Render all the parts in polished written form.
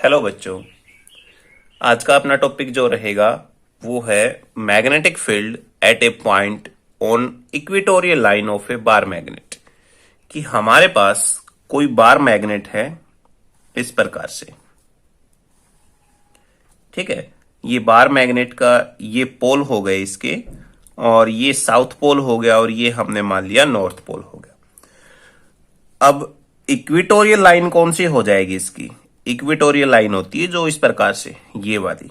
Hello बच्चों। आज का अपना टॉपिक जो रहेगा वो है magnetic field eight A point on equatorial line of A bar magnet. कि हमारे पास कोई बार मैग्नेट है इस प्रकार से। ठीक है, ये बार मैग्नेट का ये पोल हो गए इसके, और ये साउथ पोल हो गया, और ये हमने मान लिया नॉर्थ पोल हो गया। अब इक्वेटोरियल लाइन कौन सी हो जाएगी इसकी? इक्वेटोरियल लाइन होती है जो इस प्रकार से, ये वाली,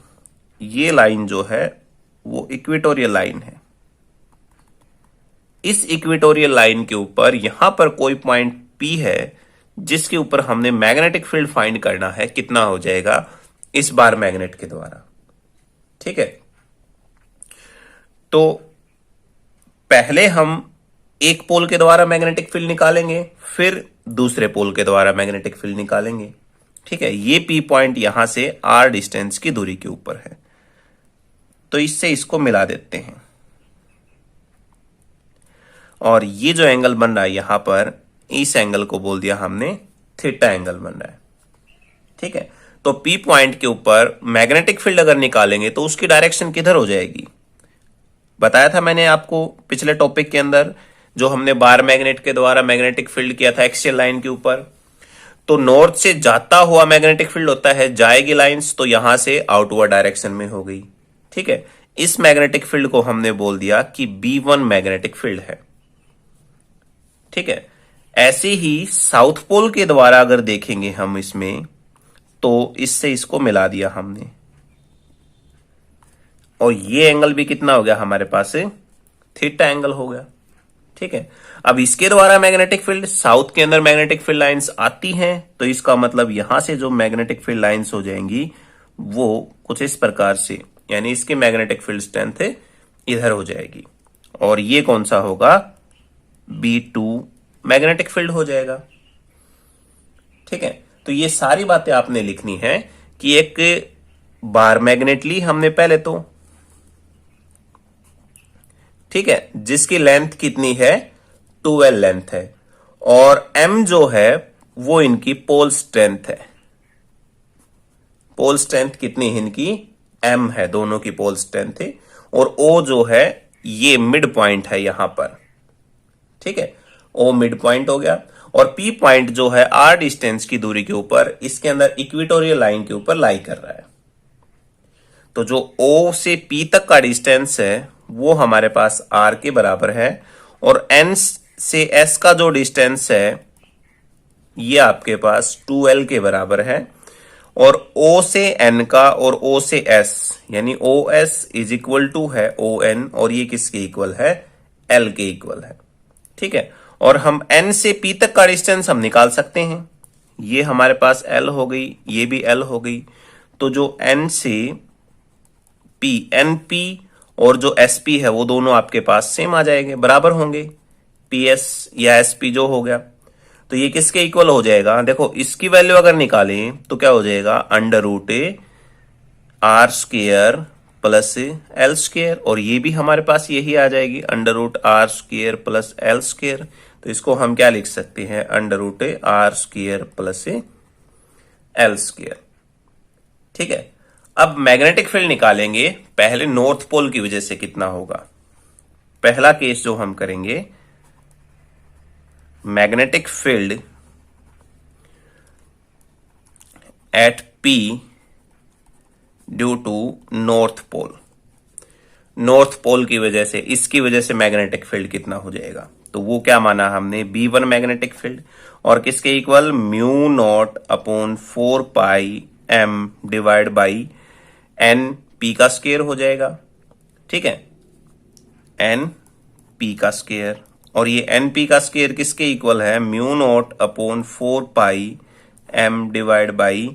ये लाइन जो है वो इक्वेटोरियल लाइन है। इस इक्वेटोरियल लाइन के ऊपर यहां पर कोई पॉइंट P है जिसके ऊपर हमने मैग्नेटिक फील्ड फाइंड करना है, कितना हो जाएगा इस बार मैग्नेट के द्वारा। ठीक है, तो पहले हम एक पोल के द्वारा मैग्नेटिक फील्ड निकालेंगे, फिर दूसरे पोल के द्वारा मैग्नेटिक फील्ड निकालेंगे। ठीक है, ये P पॉइंट यहां से R डिस्टेंस की दूरी के ऊपर है, तो इससे इसको मिला देते हैं। और ये जो एंगल बन रहा है यहां पर, इस एंगल को बोल दिया हमने थीटा एंगल बन रहा है। ठीक है, तो P पॉइंट के ऊपर मैग्नेटिक फील्ड अगर निकालेंगे तो उसकी डायरेक्शन किधर हो जाएगी? बताया था मैंने आपको पिछले टॉपिक के अंदर, जो हमने बार मैग्नेट के द्वारा मैग्नेटिक फील्ड किया था एक्सियल लाइन के ऊपर। तो नॉर्थ से जाता हुआ मैग्नेटिक फील्ड होता है, जाएगी लाइंस तो यहां से आउटवर्ड डायरेक्शन में हो गई। ठीक है, इस मैग्नेटिक फील्ड को हमने बोल दिया कि B1 मैग्नेटिक फील्ड है। ठीक है, ऐसे ही साउथ पोल के द्वारा अगर देखेंगे हम इसमें, तो इससे इसको मिला दिया हमने, और ये एंगल भी कितना हो गया हमारे पास से? थीटा एंगल हो गया। ठीक है, अब इसके द्वारा मैग्नेटिक फील्ड, साउथ के अंदर मैग्नेटिक फील्ड लाइंस आती हैं, तो इसका मतलब यहां से जो मैग्नेटिक फील्ड लाइंस हो जाएंगी वो कुछ इस प्रकार से, यानी इसकी मैग्नेटिक फील्ड स्ट्रेंथ इधर हो जाएगी, और ये कौन सा होगा? B2 मैग्नेटिक फील्ड हो जाएगा। ठीक है, तो ये सारी बातें आपने लिखनी है कि एक बार मैग्नेट ली हमने पहले तो, ठीक है, जिसकी लेंथ कितनी है? 12 लेंथ है, और M जो है वो इनकी पोल स्ट्रेंथ है। पोल स्ट्रेंथ कितनी है इनकी? M है, दोनों की पोल स्ट्रेंथ है। और O जो है ये मिड पॉइंट है यहां पर। ठीक है, O मिड पॉइंट हो गया, और P पॉइंट जो है R डिस्टेंस की दूरी के ऊपर, इसके अंदर इक्वेटोरियल लाइन के ऊपर लाई कर रहा है। तो जो O से P तक का डिस्टेंस है वो हमारे पास R के बराबर है, और N से S का जो डिस्टेंस है ये आपके पास 2L के बराबर है, और O से N का और O से S यानी OS इज इक्वल टू है ON, और ये किसके इक्वल है? L के इक्वल है। ठीक है, और हम N से P तक का डिस्टेंस हम निकाल सकते हैं। ये हमारे पास L हो गई, ये भी L हो गई, तो जो N से P, NP और जो SP है वो दोनों आपके पास सेम आ जाएंगे, बराबर होंगे। PS या SP जो हो गया, तो ये किसके इक्वल हो जाएगा? देखो, इसकी वैल्यू अगर निकालें तो क्या हो जाएगा? Under root R square plus L square, और ये भी हमारे पास यही आ जाएगी, under root R square plus L square. तो इसको हम क्या लिख सकते हैं? Under root R square plus L square. ठीक है, अब मैग्नेटिक फील्ड निकालेंगे। पहले नॉर्थ पोल की वजह से कितना होगा? पहला केस जो हम करेंगे, magnetic field at P due to north pole. North pole की वजह से, इसकी वजह से मैग्नेटिक फील्ड कितना हो जाएगा? तो वो क्या माना हमने? B1 मैग्नेटिक फील्ड, और किसके equal? Mu naught upon 4 pi M divide by NP का स्क्वायर हो जाएगा। ठीक है, NP का स्क्वायर, और ये NP का स्क्वायर किसके इक्वल है? Mu naught upon 4 pi M divide by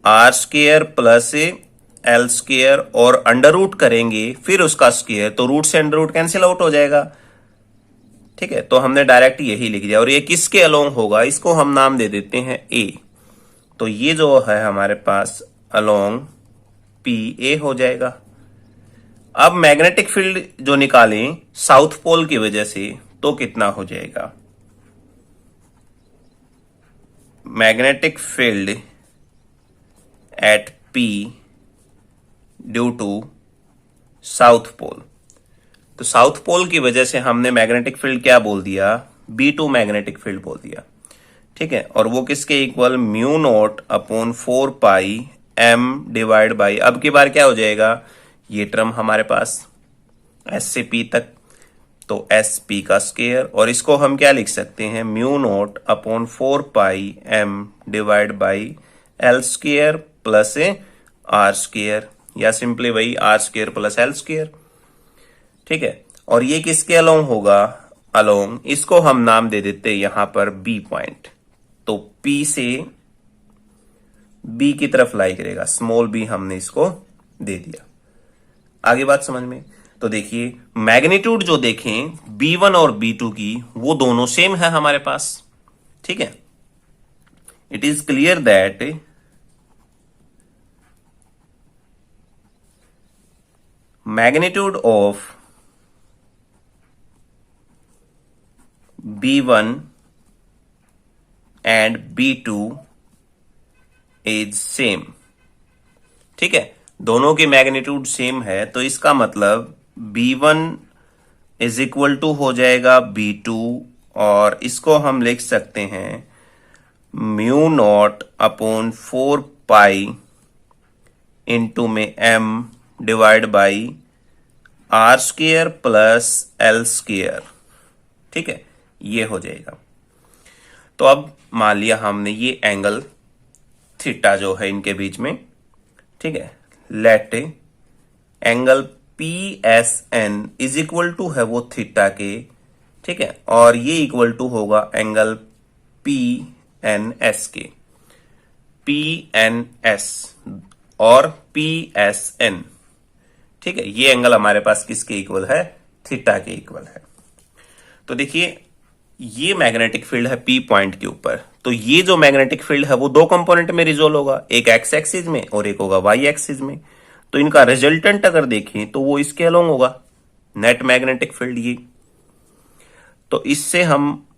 R square plus L square, और अंडर रूट करेंगे फिर उसका स्क्वायर, तो रूट से अंडर रूट कैंसिल आउट हो जाएगा। ठीक है, तो हमने डायरेक्ट यही लिख दिया, और ये किसके अलोंग होगा? इसको हम नाम दे देते हैं A। तो ये जो है हमारे पास अलोंग PA हो जाएगा। अब मैग्नेटिक फील्ड जो निकालें साउथ पोल की वजह से, तो कितना हो जाएगा? Magnetic field at P due to south pole. तो साउथ पोल की वजह से हमने मैग्नेटिक फील्ड क्या बोल दिया, B2 मैग्नेटिक फील्ड बोल दिया, ठीक है। और वो किसके equal, mu naught upon 4 pi M divide by, अब की बार क्या हो जाएगा, ये टर्म हमारे पास S से P तक, तो एस पी का स्क्वायर, और इसको हम क्या लिख सकते हैं, mu naught upon 4 pi M divide by L square plus R square, या सिंपली वही R square plus L square, ठीक है। और ये किसके अलोंग होगा, अलोंग, इसको हम नाम दे देते हैं यहां पर B पॉइंट। तो P से B की तरफ लाई करेगा, स्मॉल b हमने इसको दे दिया। आगे बात समझ में। तो देखिए मैग्नीट्यूड जो देखें B1 और B2 की, वो दोनों सेम है हमारे पास, ठीक है। It is clear that magnitude of B1 and B2 is same, ठीक है। दोनों की मैग्नीट्यूड सेम है, तो इसका मतलब B1 इज इक्वल टू हो जाएगा B2, और इसको हम लिख सकते हैं mu naught upon 4 pi into में M divide by R square plus L square, ठीक है, ये हो जाएगा। तो अब मान लिया हमने ये एंगल थीटा जो है इनके बीच में, ठीक है, let angle PSN is equal to है वो थीटा के, ठीक है, और ये इक्वल टू होगा एंगल PNS के, PNS और PSN, ठीक है। ये एंगल हमारे पास किसके इक्वल है, थीटा के इक्वल है। तो देखिए ये मैग्नेटिक फील्ड है P पॉइंट के ऊपर, तो ये जो मैग्नेटिक फील्ड है वो दो कंपोनेंट में रिजोल्व होगा, एक एक्स एक्सिस में और एक होगा वाई एक्सिस में। तो इनका रिजल्टेंट अगर देखें तो वो इसके अलोंग होगा, नेट मैग्नेटिक फील्ड ये। तो इससे हम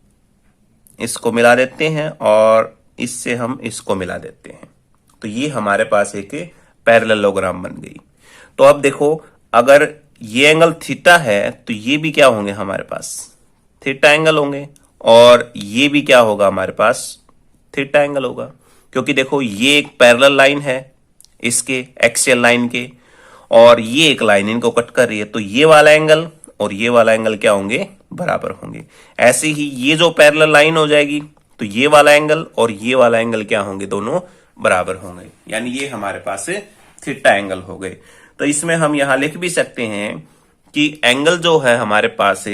इसको मिला देते हैं और इससे हम इसको मिला देते हैं, तो ये हमारे पास एक पैरेललोग्राम बन गई। तो अब देखो अगर ये एंगल थीटा है तो ये भी क्या होंगे हमारे पास, थीटा एंगल होंगे, और ये भी क्या होगा हमारे पास, थीटा एंगल होगा, क्योंकि देखो ये एक पैरेलल लाइन है इसके एक्सियल लाइन के, और ये एक लाइन इनको कट कर रही है, तो ये वाला एंगल और ये वाला एंगल क्या होंगे, बराबर होंगे। ऐसे ही ये जो पैरेलल लाइन हो जाएगी तो ये वाला एंगल और ये वाला एंगल क्या होंगे, दोनों बराबर होंगे, यानी ये हमारे पास थीटा एंगल हो गए। तो इसमें हम यहां लिख भी सकते हैं कि एंगल जो है हमारे पास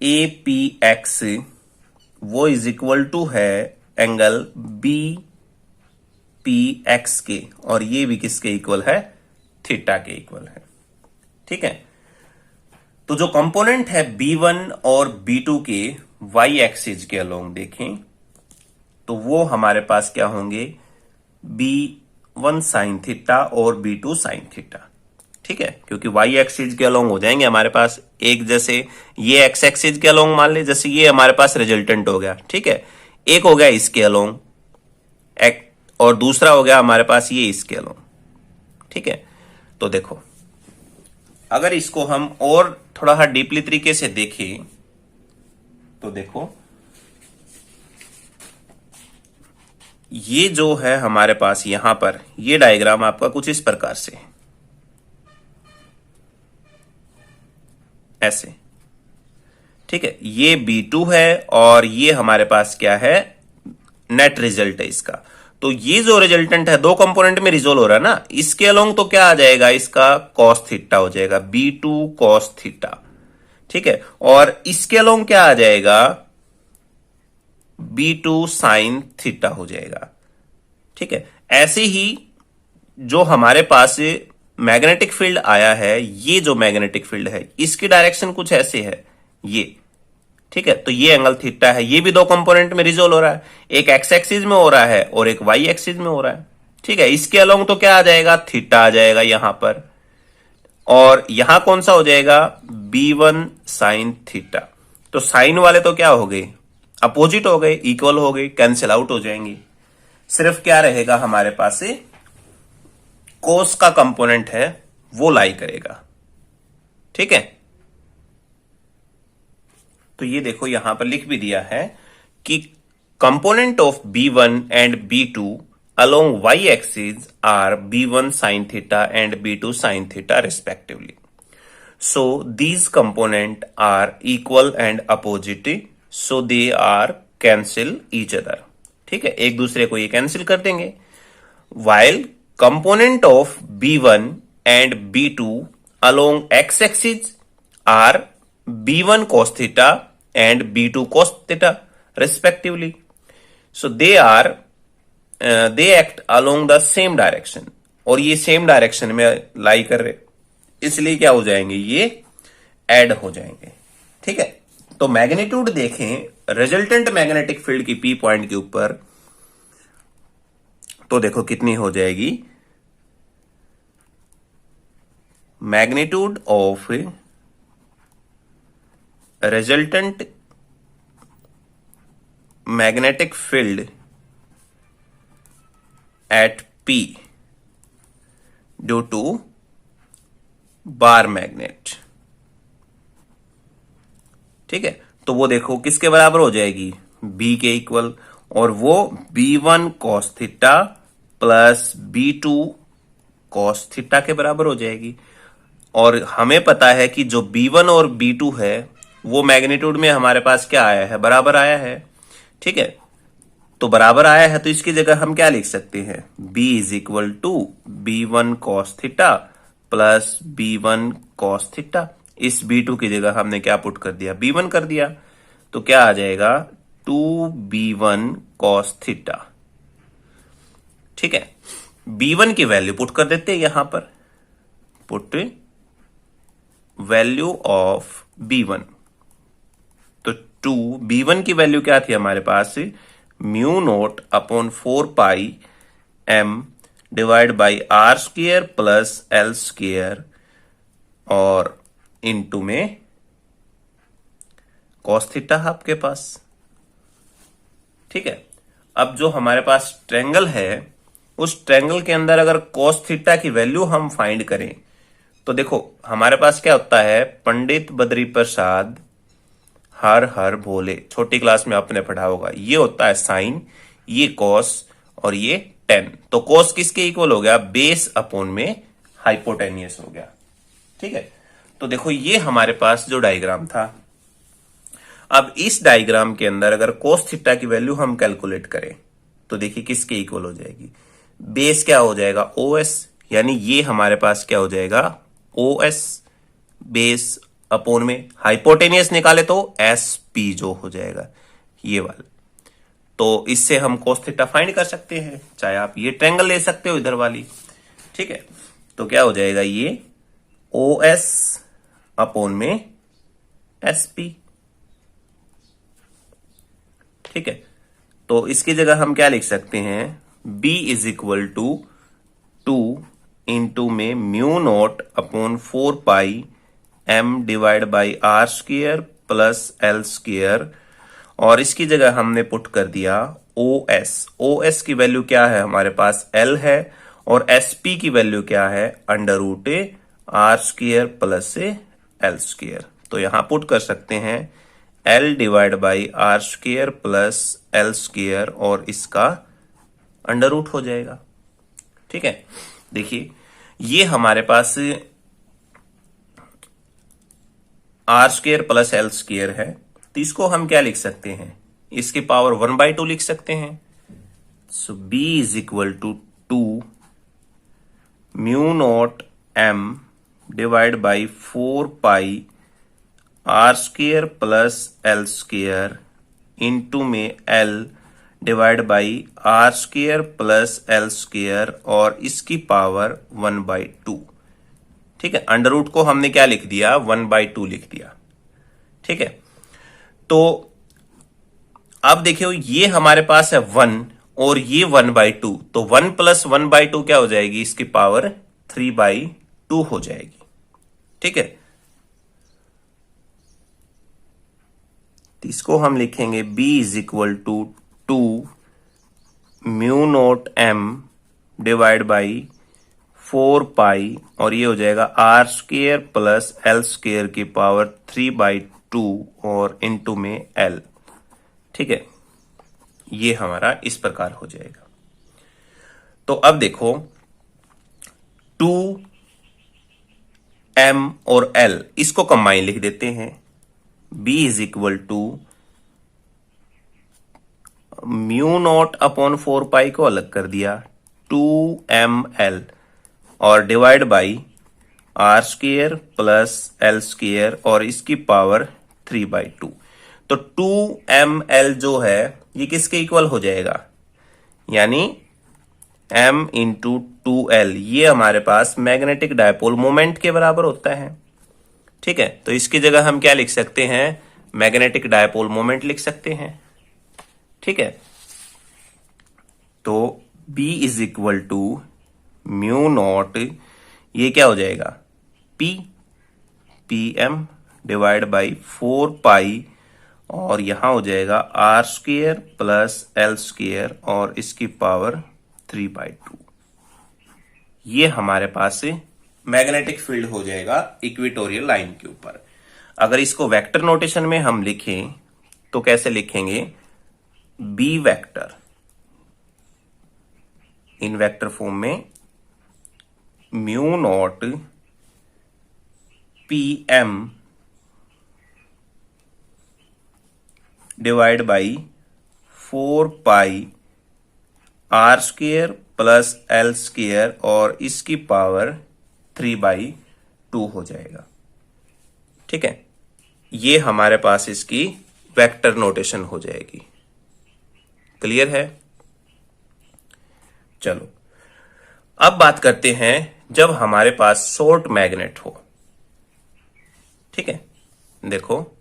APX वो इज इक्वल टू है एंगल BPX के, और ये भी किसके इक्वल है, थीटा के इक्वल है, ठीक है। तो जो कंपोनेंट है B1 और B2 के वाई एक्सिस के अलोंग देखें तो वो हमारे पास क्या होंगे, B1 साइन थीटा और B2 साइन थीटा, ठीक है, क्योंकि वाई एक्सिस के अलोंग हो जाएंगे हमारे पास एक, जैसे ये एक्स एक्सिस के अलोंग मान ले, जैसे ये हमारे पास रिजल्टेंट हो गया, ठीक है, एक हो गया इसके अलोंग एक, और दूसरा हो गया हमारे पास ये इसके अलोंग, ठीक है। तो देखो अगर इसको हम और थोड़ा सा डीपली तरीके से देखें तो देखो ये जो है हमारे पास यहां पर ये डायग्राम आपका कुछ इस प्रकार से है, ऐसे, ठीक है, ये B2 है और ये हमारे पास क्या है, नेट रिजल्ट है इसका। तो ये जो रिजल्टेंट है दो कंपोनेंट में रिजोल्व हो रहा है ना, इसके अलोंग तो क्या आ जाएगा, इसका कॉस थीटा हो जाएगा, B2 कॉस थीटा, ठीक है, और इसके अलोंग क्या आ जाएगा, B2 साइन थीटा हो जाएगा, ठीक है। ऐसे ही जो हमारे पास मैग्नेटिक फील्ड आया है, ये जो मैग्नेटिक फील्ड है इसकी डायरेक्शन कुछ ऐसे है ये, ठीक है, तो ये एंगल थीटा है, ये भी दो कंपोनेंट में रिजोल्व हो रहा है, एक एक्स एक्सिस में हो रहा है और एक वाई एक्सिस में हो रहा है, ठीक है। इसके अलोंग तो क्या आ जाएगा, थीटा आ जाएगा यहां पर, और यहां कौन सा हो जाएगा, B1 साइन थीटा। तो साइन वाले तो क्या हो गए, अपोजिट हो गए, इक्वल हो गए, कैंसिल आउट हो जाएंगे, सिर्फ क्या रहेगा हमारे पास से कोस का कंपोनेंट है वो लाई करेगा। ठीक है, तो ये देखो यहां पर लिख भी दिया है कि component of B1 and B2 along y axis are B1 sin theta and B2 sin theta respectively. So these component are equal and opposite, so they are cancel each other. ठीक है, एक दूसरे को ये कैंसिल कर देंगे। While component of B1 and B2 along x axis are B1 cos theta and B2 cos theta respectively. So they act along the same direction, और ये सेम डायरेक्शन में लाई कर रहे, इसलिए क्या हो जाएंगे, ये ऐड हो जाएंगे। ठीक है, तो मैग्नीट्यूड देखें रिजल्टेंट मैग्नेटिक फील्ड की पी पॉइंट के ऊपर, तो देखो कितनी हो जाएगी, magnitude of resultant magnetic field at P due to bar magnet. ठीक है, तो वो देखो किसके बराबर हो जाएगी, B के इक्वल, और वो B1 cos theta plus B2 cos theta के बराबर हो जाएगी। और हमें पता है कि जो B1 और B2 है वो मैग्नीट्यूड में हमारे पास क्या आया है, बराबर आया है। ठीक है, तो बराबर आया है तो इसकी जगह हम क्या लिख सकते हैं, B is equal to B1 cos theta plus B1 cos theta. इस B2 की जगह हमने क्या पुट कर दिया, B1 कर दिया, तो क्या आ जाएगा 2B1 cos थीटा। ठीक है, B1 की वैल्यू पुट कर देते हैं यहां पर, पुट वैल्यू ऑफ B1, तो 2B1 की वैल्यू क्या थी हमारे पास, mu naught upon 4 pi m divide by r square plus l square, और इनटू में कॉस थीटा आपके पास। ठीक है, अब जो हमारे पास ट्रायंगल है उस ट्रायंगल के अंदर अगर कॉस थीटा की वैल्यू हम फाइंड करें तो देखो हमारे पास क्या होता है, पंडित बद्री प्रसाद हर हर भोले, छोटी क्लास में आपने पढ़ा होगा, ये होता है साइन, ये कॉस और ये टेन। तो कॉस किसके इक्वल हो गया, बेस अपॉन में हाइपोटेनियस हो गया। ठीक है, तो देखो ये हमारे पास जो डायग्राम था, अब इस डायग्राम के अंदर अगर cos थीटा की वैल्यू हम कैलकुलेट करें तो देखिए किसके इक्वल हो जाएगी, बेस क्या हो जाएगा OS, यानी ये हमारे पास क्या हो जाएगा OS बेस अपॉन में हाइपोटेनियस निकाले तो SP जो हो जाएगा ये वाला। तो इससे हम cos थीटा फाइंड कर सकते हैं, चाहे आप ये ट्रायंगल ले सकते हो इधर वाली। ठीक है, तो क्या हो जाएगा ये OS अपॉन में SP। ठीक है, तो इसकी जगह हम क्या लिख सकते हैं, B is equal to 2 into में mu naught upon 4 pi m divide by r square plus l square, और इसकी जगह हमने पुट कर दिया OS की वैल्यू क्या है हमारे पास L है, और SP की वैल्यू क्या है under root r square plus l square. तो यहां पुट कर सकते हैं L divide by r square plus l square, और इसका अंडर रूट हो जाएगा। ठीक है, देखिए ये हमारे पास r square plus l square है, तो इसको हम क्या लिख सकते हैं, इसकी पावर 1/2 लिख सकते हैं। So B is equal to 2 mu naught m divide by 4 pi r square plus l square into में L divide by r square plus l square, और इसकी पावर 1/2। ठीक है, अंडर रूट को हमने क्या लिख दिया 1/2 लिख दिया। ठीक है, तो अब देखियो ये हमारे पास है 1 और ये 1/2, तो 1 प्लस 1/2 क्या हो जाएगी, इसकी पावर 3/2 हो जाएगी। ठीक है, इसको हम लिखेंगे B is equal to 2 mu naught divide by 4 pi और ये हो जाएगा r square plus l square की पावर 3/2 और इनटू में एल। ठीक है, ये हमारा इस प्रकार हो जाएगा। तो अब देखो 2m और l इसको कंबाइन लिख देते हैं। b is equal to mu naught upon 4 pi को अलग कर दिया 2ml और divide by r square plus l square और इसकी पावर 3/2। तो 2ml जो है ये किसके इक्वल हो जाएगा, यानी m इंटू 2l, ये हमारे पास मैग्नेटिक डायपोल मोमेंट के बराबर होता है। ठीक है, तो इसकी जगह हम क्या लिख सकते हैं, मैग्नेटिक डायपोल मोमेंट लिख सकते हैं। ठीक है, तो B is equal to mu naught, ये क्या हो जाएगा PM डिवाइड बाई 4 पाई और यहां हो जाएगा r square plus l square और इसकी पावर 3/2। ये हमारे पास मैग्नेटिक फील्ड हो जाएगा इक्वेटोरियल लाइन के ऊपर। अगर इसको वेक्टर नोटेशन में हम लिखें तो कैसे लिखेंगे, B vector in vector form में mu naught PM divide by 4 pi r square plus l square और इसकी पावर 3/2 हो जाएगा। ठीक है, ये हमारे पास इसकी वेक्टर नोटेशन हो जाएगी। क्लियर है? चलो अब बात करते हैं जब हमारे पास शॉर्ट मैग्नेट हो। ठीक है, देखो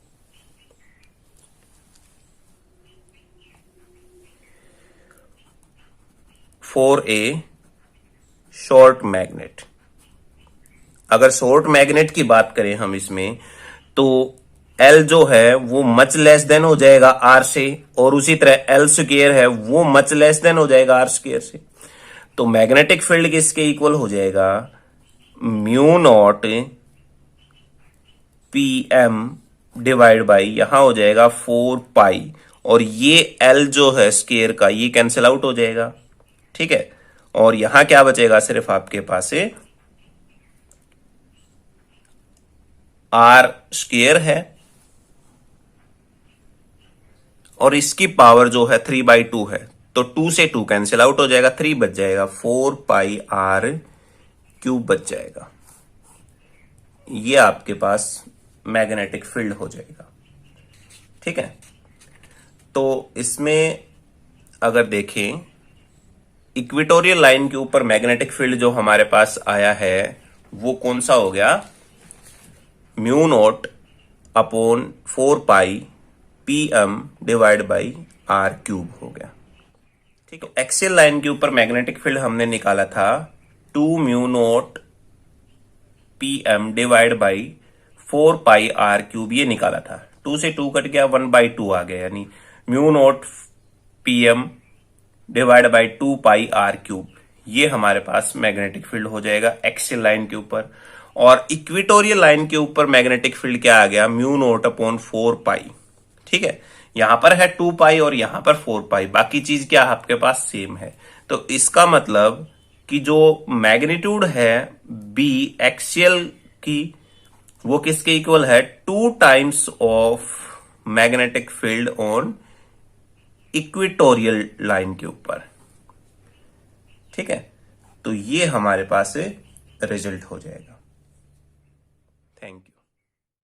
4A शॉर्ट मैग्नेट। अगर शॉर्ट मैग्नेट की बात करें हम इसमें, तो L जो है वो मच लेस देन हो जाएगा R से और उसी तरह L स्क्वायर है वो मच लेस देन हो जाएगा R स्क्वायर से। तो मैग्नेटिक फील्ड किसके इक्वल हो जाएगा, mu naught PM divide by यहां हो जाएगा 4 पाई और ये L जो है स्क्वायर का ये कैंसिल आउट हो जाएगा। ठीक है, और यहां क्या बचेगा, सिर्फ आपके पास से R स्क्वायर है और इसकी पावर जो है 3/2 है, तो 2 से 2 कैंसिल आउट हो जाएगा, 3 बच जाएगा, 4 पाई R³ बच जाएगा। ये आपके पास मैग्नेटिक फील्ड हो जाएगा। ठीक है, तो इसमें अगर देखें इक्वेटोरियल लाइन के ऊपर मैग्नेटिक फील्ड जो हमारे पास आया है वो कौन सा हो गया, mu naught upon 4 pi PM divide by R³ हो गया। ठीक है, एक्सियल लाइन के ऊपर मैग्नेटिक फील्ड हमने निकाला था 2 mu naught PM divide by 4 pi R³ ये निकाला था। 2 से 2 कट गया, 1/2 आ गया, यानी mu naught PM divide by 2 pi R³। ये हमारे पास मैग्नेटिक फील्ड हो जाएगा एक्सियल लाइन के ऊपर। और इक्वेटोरियल लाइन के ऊपर मैग्नेटिक फील्ड क्या आ गया, म्यू नॉट अपॉन 4 पाई। ठीक है, यहां पर है 2 पाई और यहां पर 4 पाई, बाकी चीज क्या आपके पास सेम है। तो इसका मतलब कि जो मैग्नीट्यूड है बी एक्सियल की वो किसके इक्वल है, 2 times of magnetic field on equatorial line के ऊपर। ठीक है, तो ये हमारे पास रिजल्ट हो जाएगा।